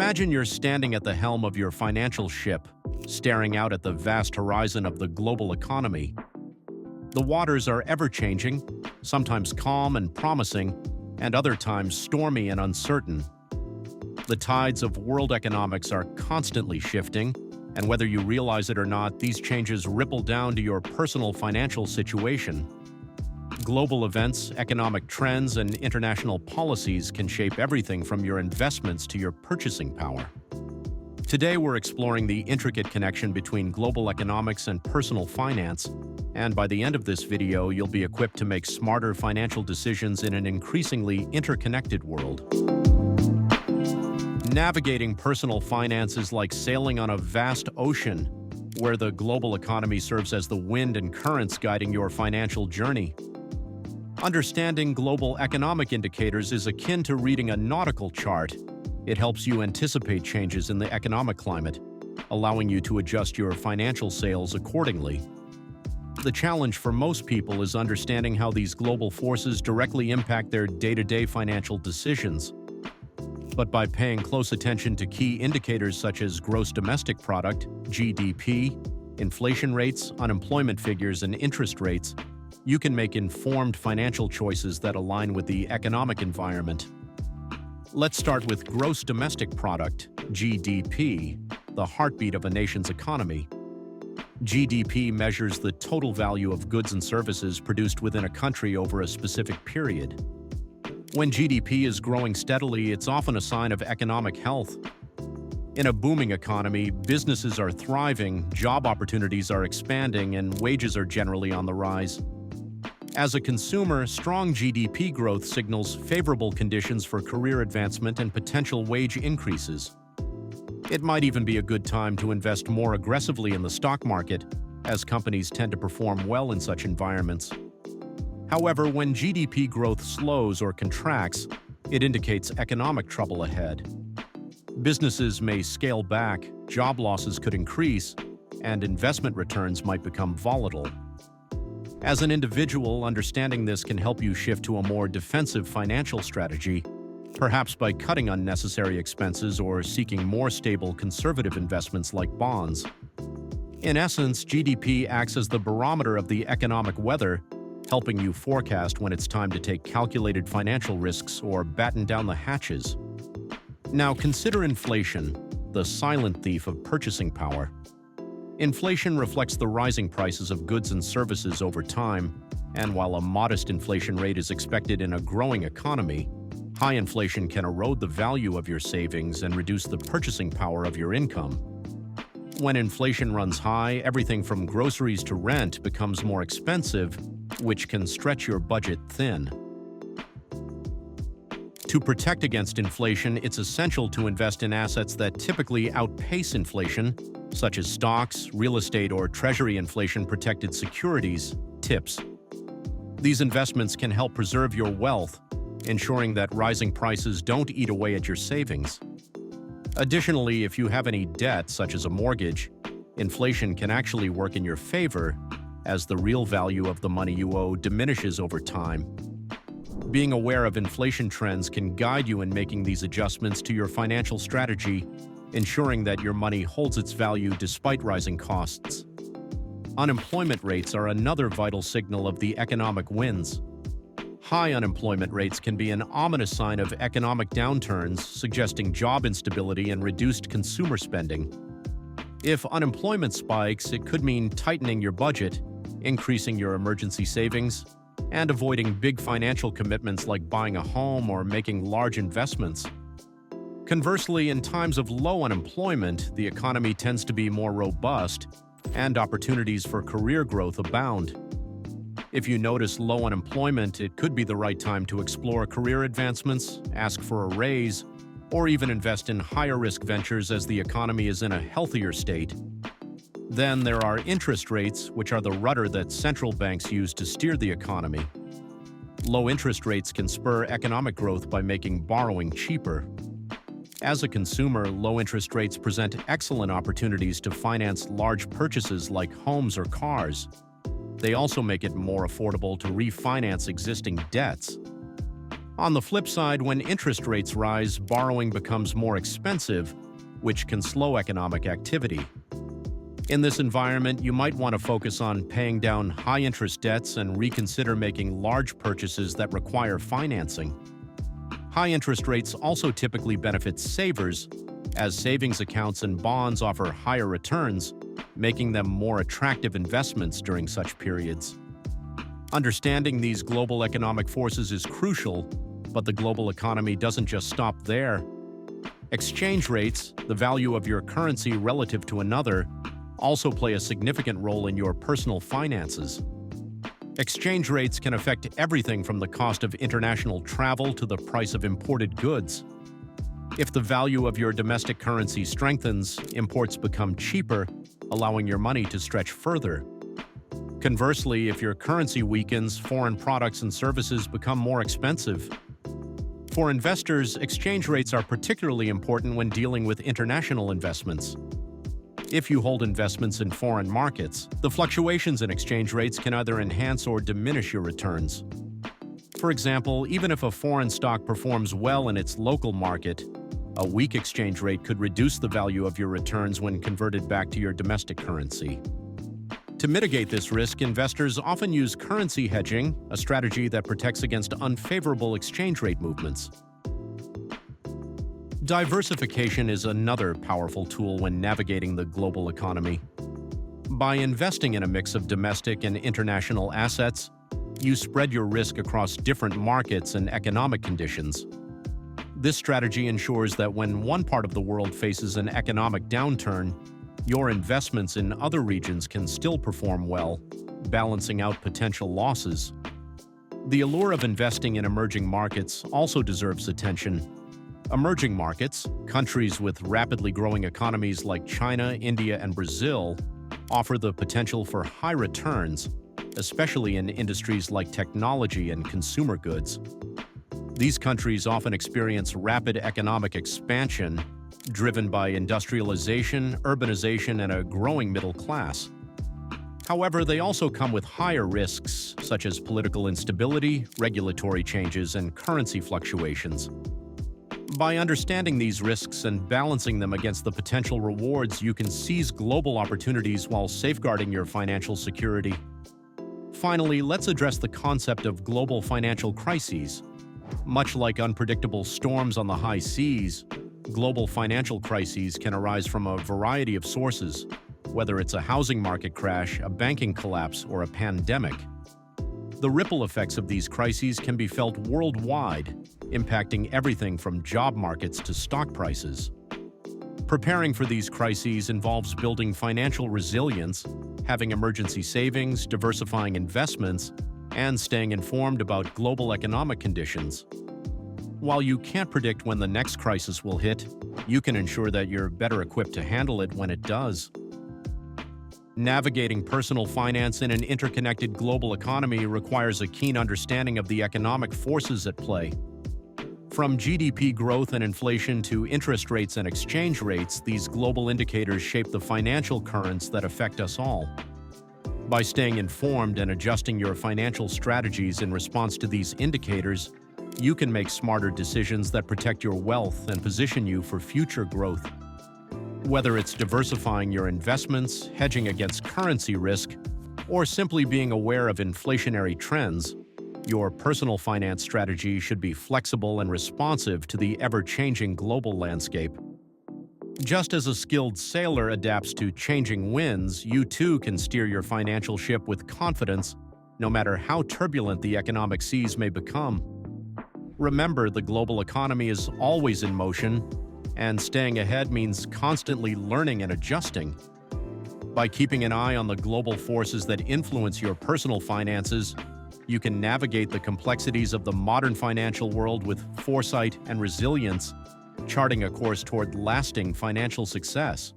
Imagine you're standing at the helm of your financial ship, staring out at the vast horizon of the global economy. The waters are ever-changing, sometimes calm and promising, and other times stormy and uncertain. The tides of world economics are constantly shifting, and whether you realize it or not, these changes ripple down to your personal financial situation. Global events, economic trends, and international policies can shape everything from your investments to your purchasing power. Today, we're exploring the intricate connection between global economics and personal finance, and by the end of this video, you'll be equipped to make smarter financial decisions in an increasingly interconnected world. Navigating personal finance is like sailing on a vast ocean, where the global economy serves as the wind and currents guiding your financial journey. Understanding global economic indicators is akin to reading a nautical chart. It helps you anticipate changes in the economic climate, allowing you to adjust your financial sails accordingly. The challenge for most people is understanding how these global forces directly impact their day-to-day financial decisions. But by paying close attention to key indicators such as gross domestic product, GDP, inflation rates, unemployment figures, and interest rates, you can make informed financial choices that align with the economic environment. Let's start with gross domestic product, GDP, the heartbeat of a nation's economy. GDP measures the total value of goods and services produced within a country over a specific period. When GDP is growing steadily, it's often a sign of economic health. In a booming economy, businesses are thriving, job opportunities are expanding, and wages are generally on the rise. As a consumer, strong GDP growth signals favorable conditions for career advancement and potential wage increases. It might even be a good time to invest more aggressively in the stock market, as companies tend to perform well in such environments. However, when GDP growth slows or contracts, it indicates economic trouble ahead. Businesses may scale back, job losses could increase, and investment returns might become volatile. As an individual, understanding this can help you shift to a more defensive financial strategy, perhaps by cutting unnecessary expenses or seeking more stable conservative investments like bonds. In essence, GDP acts as the barometer of the economic weather, helping you forecast when it's time to take calculated financial risks or batten down the hatches. Now consider inflation, the silent thief of purchasing power. Inflation reflects the rising prices of goods and services over time, and while a modest inflation rate is expected in a growing economy, high inflation can erode the value of your savings and reduce the purchasing power of your income. When inflation runs high, everything from groceries to rent becomes more expensive, which can stretch your budget thin. To protect against inflation, it's essential to invest in assets that typically outpace inflation, such as stocks, real estate, or treasury inflation-protected securities, TIPS. These investments can help preserve your wealth, ensuring that rising prices don't eat away at your savings. Additionally, if you have any debt, such as a mortgage, inflation can actually work in your favor, as the real value of the money you owe diminishes over time. Being aware of inflation trends can guide you in making these adjustments to your financial strategy, ensuring that your money holds its value despite rising costs. Unemployment rates are another vital signal of the economic winds. High unemployment rates can be an ominous sign of economic downturns, suggesting job instability and reduced consumer spending. If unemployment spikes, it could mean tightening your budget, increasing your emergency savings, and avoiding big financial commitments like buying a home or making large investments. Conversely, in times of low unemployment, the economy tends to be more robust, and opportunities for career growth abound. If you notice low unemployment, it could be the right time to explore career advancements, ask for a raise, or even invest in higher-risk ventures as the economy is in a healthier state. Then there are interest rates, which are the rudder that central banks use to steer the economy. Low interest rates can spur economic growth by making borrowing cheaper. As a consumer, low interest rates present excellent opportunities to finance large purchases like homes or cars. They also make it more affordable to refinance existing debts. On the flip side, when interest rates rise, borrowing becomes more expensive, which can slow economic activity. In this environment, you might want to focus on paying down high-interest debts and reconsider making large purchases that require financing. High interest rates also typically benefit savers, as savings accounts and bonds offer higher returns, making them more attractive investments during such periods. Understanding these global economic forces is crucial, but the global economy doesn't just stop there. Exchange rates, the value of your currency relative to another, also play a significant role in your personal finances. Exchange rates can affect everything from the cost of international travel to the price of imported goods. If the value of your domestic currency strengthens, imports become cheaper, allowing your money to stretch further. Conversely, if your currency weakens, foreign products and services become more expensive. For investors, exchange rates are particularly important when dealing with international investments. If you hold investments in foreign markets, the fluctuations in exchange rates can either enhance or diminish your returns. For example, even if a foreign stock performs well in its local market, a weak exchange rate could reduce the value of your returns when converted back to your domestic currency. To mitigate this risk, investors often use currency hedging, a strategy that protects against unfavorable exchange rate movements. Diversification is another powerful tool when navigating the global economy. By investing in a mix of domestic and international assets, you spread your risk across different markets and economic conditions. This strategy ensures that when one part of the world faces an economic downturn, your investments in other regions can still perform well, balancing out potential losses. The allure of investing in emerging markets also deserves attention. Emerging markets, countries with rapidly growing economies like China, India, and Brazil, offer the potential for high returns, especially in industries like technology and consumer goods. These countries often experience rapid economic expansion, driven by industrialization, urbanization, and a growing middle class. However, they also come with higher risks, such as political instability, regulatory changes, and currency fluctuations. By understanding these risks and balancing them against the potential rewards, you can seize global opportunities while safeguarding your financial security. Finally, let's address the concept of global financial crises. Much like unpredictable storms on the high seas, global financial crises can arise from a variety of sources, whether it's a housing market crash, a banking collapse, or a pandemic. The ripple effects of these crises can be felt worldwide, impacting everything from job markets to stock prices. Preparing for these crises involves building financial resilience, having emergency savings, diversifying investments, and staying informed about global economic conditions. While you can't predict when the next crisis will hit, you can ensure that you're better equipped to handle it when it does. Navigating personal finance in an interconnected global economy requires a keen understanding of the economic forces at play. From GDP growth and inflation to interest rates and exchange rates, these global indicators shape the financial currents that affect us all. By staying informed and adjusting your financial strategies in response to these indicators, you can make smarter decisions that protect your wealth and position you for future growth. Whether it's diversifying your investments, hedging against currency risk, or simply being aware of inflationary trends, your personal finance strategy should be flexible and responsive to the ever-changing global landscape. Just as a skilled sailor adapts to changing winds, you too can steer your financial ship with confidence, no matter how turbulent the economic seas may become. Remember, the global economy is always in motion, and staying ahead means constantly learning and adjusting. By keeping an eye on the global forces that influence your personal finances, you can navigate the complexities of the modern financial world with foresight and resilience, charting a course toward lasting financial success.